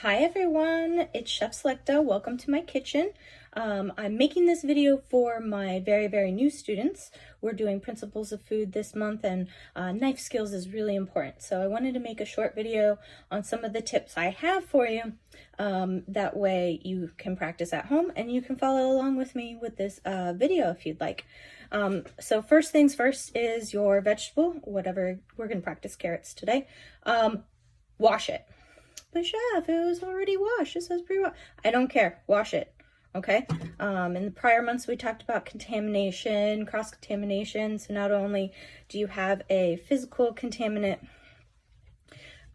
Hi everyone, it's Chef Selecta. Welcome to my kitchen. I'm making this video for my very new students. We're doing Principles of Food this month, and knife skills is really important. So I wanted to make a short video on some of the tips I have for you. That way you can practice at home and you can follow along with me with this video if you'd like. So first things first is your vegetable, whatever, we're going to practice carrots today. Wash it. But chef, it was already washed. It says pre-wash. I don't care. Wash it. Okay. In the prior months, we talked about contamination, cross-contamination. So not only do you have a physical contaminant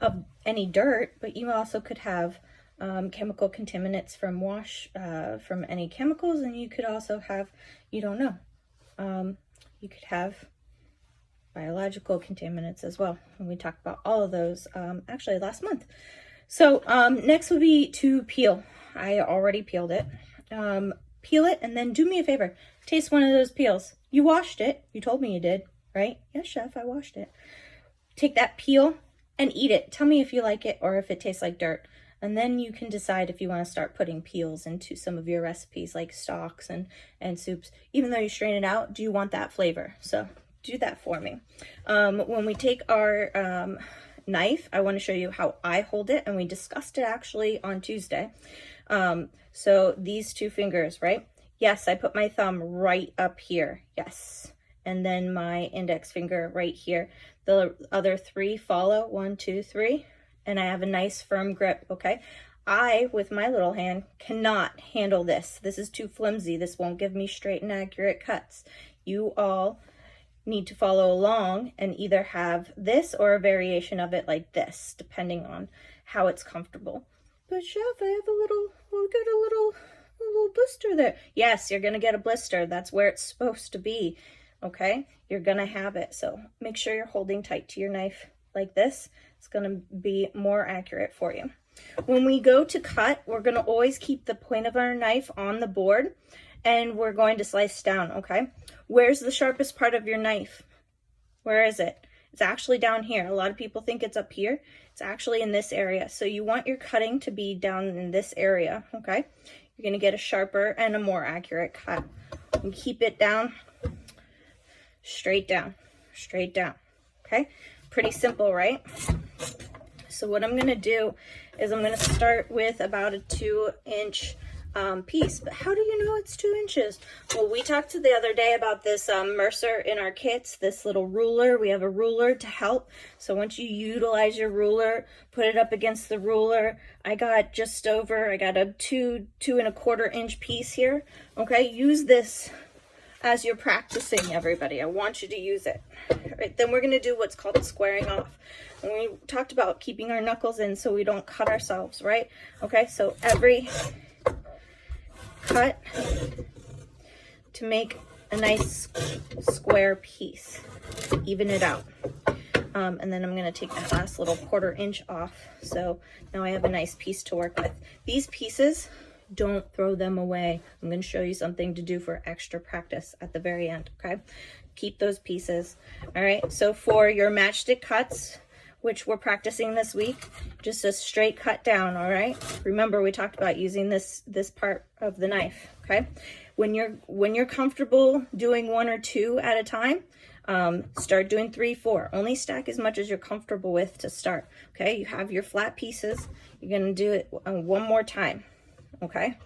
of any dirt, but you also could have chemical contaminants from from any chemicals, and you could also have, you don't know, you could have biological contaminants as well. And we talked about all of those actually last month. So next would be to peel. I already peeled it. Peel it and then do me a favor. Taste one of those peels. You washed it. You told me you did, right? Yes, chef, I washed it. Take that peel and eat it. Tell me if you like it or if it tastes like dirt. And then you can decide if you want to start putting peels into some of your recipes like stocks and soups. Even though you strain it out, do you want that flavor? So do that for me. When we take our knife, I want to show you how I hold it, and we discussed it actually on Tuesday. So these two fingers, right? Yes, I put my thumb right up here. Yes. And then my index finger right here. The other three follow. 1, 2, 3. And I have a nice firm grip. Okay. I, with my little hand, cannot handle this. This is too flimsy. This won't give me straight and accurate cuts. You all need to follow along and either have this or a variation of it like this, depending on how it's comfortable. But chef, I have we'll get a little blister there. Yes, you're gonna get a blister. That's where it's supposed to be. Okay, you're gonna have it. So make sure you're holding tight to your knife like this. It's gonna be more accurate for you. When we go to cut, we're gonna always keep the point of our knife on the board, and we're going to slice down. Okay, where's the sharpest part of your knife? Where is it? It's actually down here. A lot of people think it's up here. It's actually in this area. So you want your cutting to be down in this area. Okay, you're going to get a sharper and a more accurate cut. And keep it down, straight down, straight down. Okay, pretty simple, right? So what I'm going to do is I'm going to start with about a 2-inch piece. But how do you know it's 2 inches? Well, we talked the other day about this Mercer in our kits, this little ruler. We have a ruler to help. So once you utilize your ruler, put it up against the ruler. I got a 2.25 inch piece here. Okay, use this as you're practicing, everybody. I want you to use it. All right, then we're going to do what's called squaring off. And we talked about keeping our knuckles in so we don't cut ourselves, right? Okay, so every cut to make a nice square piece, even it out. And then I'm going to take that last little 1/4 inch off. So now I have a nice piece to work with. These pieces, don't throw them away. I'm going to show you something to do for extra practice at the very end. Okay, keep those pieces. All right, so for your matchstick cuts, which we're practicing this week, just a straight cut down. All right, remember we talked about using this part of the knife. Okay, when you're comfortable doing 1 or 2 at a time, start doing 3, 4. Only stack as much as you're comfortable with to start. Okay, you have your flat pieces. You're going to do it one more time. Okay,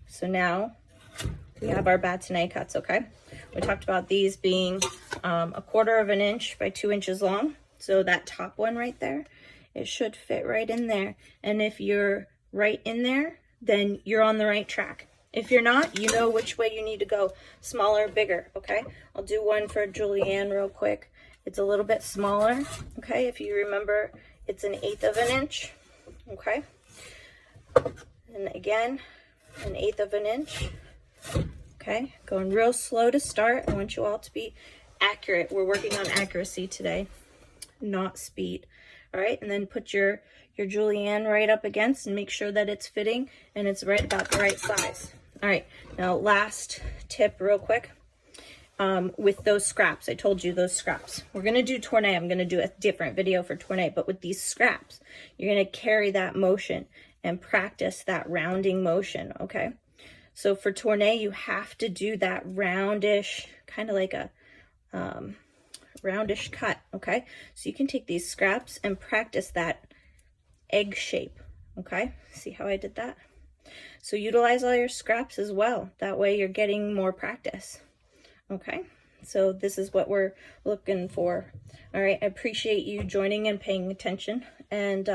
so now we have our bâtonnet cuts. Okay, we talked about these being 1/4 inch by 2 inches long. So that top one right there, it should fit right in there. And if you're right in there, then you're on the right track. If you're not, you know which way you need to go, smaller, bigger. Okay, I'll do one for Julianne real quick. It's a little bit smaller. Okay, if you remember, it's 1/8 inch. Okay, and again, 1/8 inch. Okay, going real slow to start. I want you all to be accurate. We're working on accuracy today, not speed. All right, and then put your julienne right up against and make sure that it's fitting and it's right about the right size. All right, now last tip real quick. with those scraps. I told you those scraps. We're going to do tournée. I'm going to do a different video for tournée, but with these scraps, you're going to carry that motion and practice that rounding motion, okay? So for tournée, you have to do that roundish, kind of like a roundish cut, okay? So you can take these scraps and practice that egg shape, okay? See how I did that? So utilize all your scraps as well. That way you're getting more practice, okay? So this is what we're looking for. All right, I appreciate you joining and paying attention, and